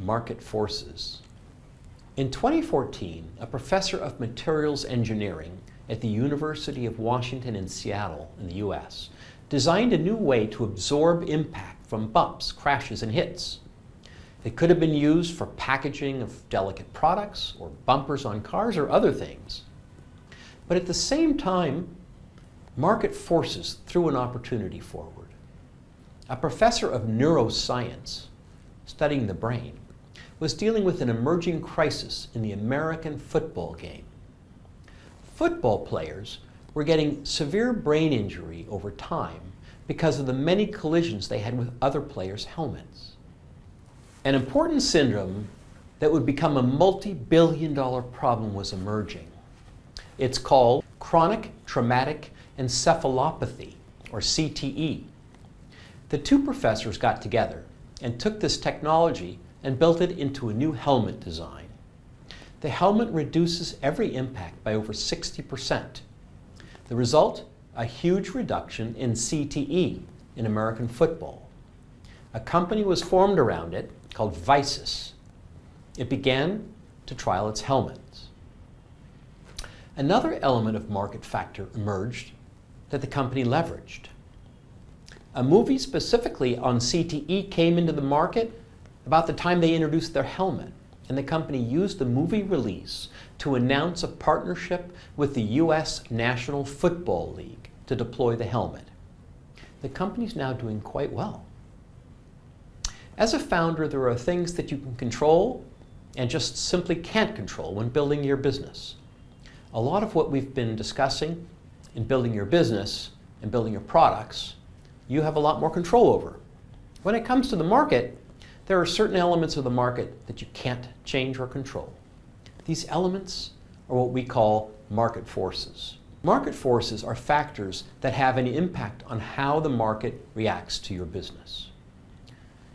market forces. In 2014, a professor of materials engineering at the University of Washington in Seattle in the US designed a new way to absorb impact from bumps, crashes, and hits. It could have been used for packaging of delicate products or bumpers on cars or other things. But at the same time, market forces threw an opportunity forward. A professor of neuroscience studying the brain was dealing with an emerging crisis in the American football game. Football players were getting severe brain injury over time because of the many collisions they had with other players' helmets. An important syndrome that would become a multi-billion-dollar problem was emerging. It's called chronic traumatic encephalopathy, or CTE. The two professors got together and took this technology and built it into a new helmet design. The helmet reduces every impact by over 60%. The result? A huge reduction in CTE in American football. A company was formed around it called Visus. It began to trial its helmets. Another element of market factor emerged that the company leveraged. A movie specifically on CTE came into the market about the time they introduced their helmet, and the company used the movie release to announce a partnership with the US National Football League to deploy the helmet. The company's now doing quite well. As a founder, there are things that you can control and just simply can't control when building your business. A lot of what we've been discussing in building your business and building your products, you have a lot more control over. When it comes to the market, there are certain elements of the market that you can't change or control. These elements are what we call market forces. Market forces are factors that have an impact on how the market reacts to your business.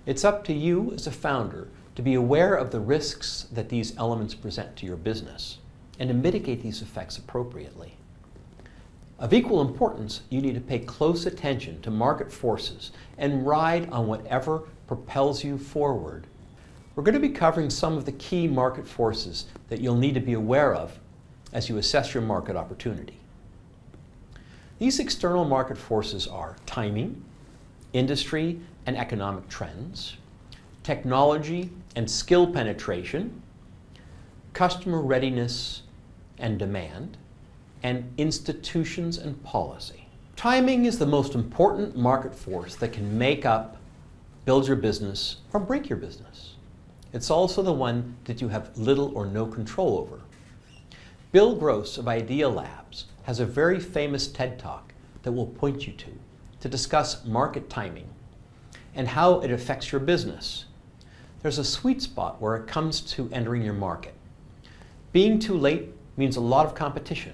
It's up to you as a founder to be aware of the risks that these elements present to your business and to mitigate these effects appropriately. Of equal importance, you need to pay close attention to market forces and ride on whatever propels you forward. We're going to be covering some of the key market forces that you'll need to be aware of as you assess your market opportunity. These external market forces are timing, industry and economic trends, technology and skill penetration, customer readiness and demand, and institutions and policy. Timing is the most important market force that can make up, build your business, or break your business. It's also the one that you have little or no control over. Bill Gross of Idea Labs has a very famous TED Talk that we'll point you to discuss market timing and how it affects your business. There's a sweet spot where it comes to entering your market. Being too late means a lot of competition.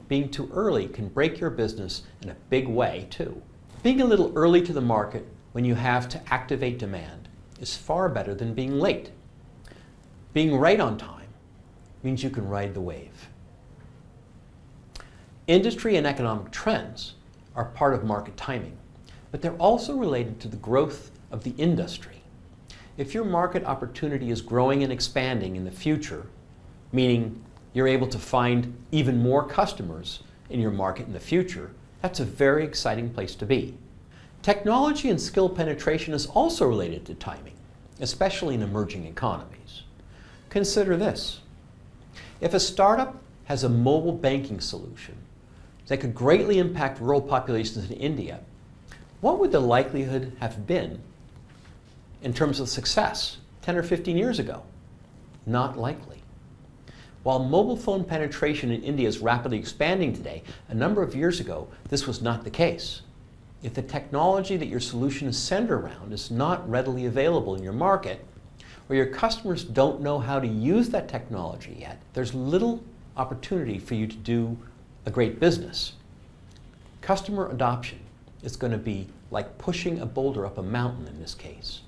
Being too early can break your business in a big way too. Being a little early to the market when you have to activate demand is far better than being late. Being right on time means you can ride the wave. Industry and economic trends are part of market timing, but they're also related to the growth of the industry. If your market opportunity is growing and expanding in the future, meaning you're able to find even more customers in your market in the future, that's a very exciting place to be. Technology and skill penetration is also related to timing, especially in emerging economies. Consider this. If a startup has a mobile banking solution that could greatly impact rural populations in India, what would the likelihood have been in terms of success 10 or 15 years ago? Not likely. While mobile phone penetration in India is rapidly expanding today, a number of years ago, this was not the case. If the technology that your solution is centered around is not readily available in your market, or your customers don't know how to use that technology yet, there's little opportunity for you to do a great business. Customer adoption is going to be like pushing a boulder up a mountain in this case.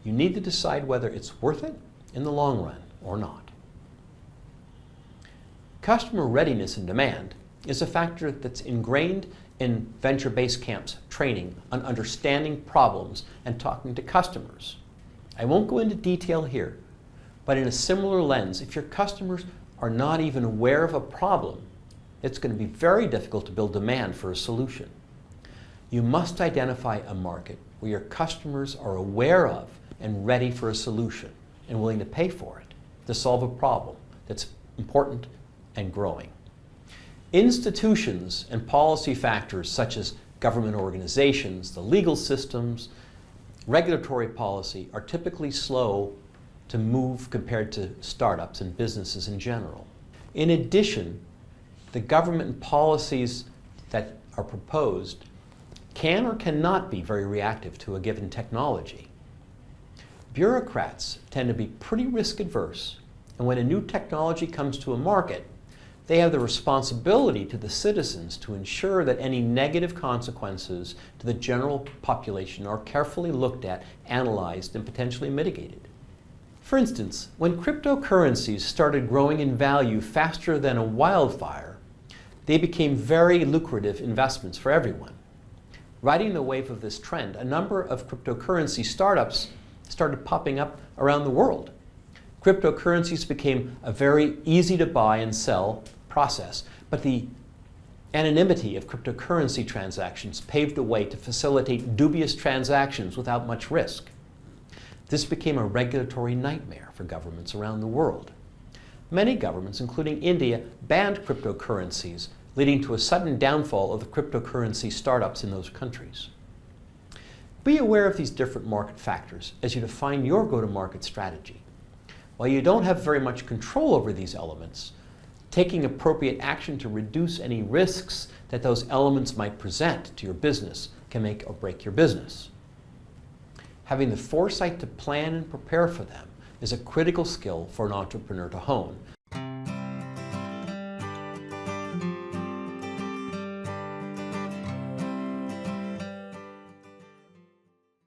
You need to decide whether it's worth it in the long run or not. Customer readiness and demand is a factor that's ingrained in Venture Basecamp's training on understanding problems and talking to customers. I won't go into detail here, But in a similar lens, if your customers are not even aware of a problem, it's going to be very difficult to build demand for a solution. You must identify a market where your customers are aware of and ready for a solution and willing to pay for it to solve a problem that's important and growing. Institutions and policy factors such as government organizations, the legal systems, regulatory policy are typically slow to move compared to startups and businesses in general. In addition, the government policies that are proposed can or cannot be very reactive to a given technology. Bureaucrats tend to be pretty risk adverse, and when a new technology comes to a market, they have the responsibility to the citizens to ensure that any negative consequences to the general population are carefully looked at, analyzed, and potentially mitigated. For instance, when cryptocurrencies started growing in value faster than a wildfire, they became very lucrative investments for everyone. Riding the wave of this trend, a number of cryptocurrency startups started popping up around the world. Cryptocurrencies became a very easy to buy and sell process, but the anonymity of cryptocurrency transactions paved the way to facilitate dubious transactions without much risk. This became a regulatory nightmare for governments around the world. Many governments, including India, banned cryptocurrencies, leading to a sudden downfall of the cryptocurrency startups in those countries. Be aware of these different market factors as you define your go-to-market strategy. While you don't have very much control over these elements, taking appropriate action to reduce any risks that those elements might present to your business can make or break your business. Having the foresight to plan and prepare for them is a critical skill for an entrepreneur to hone.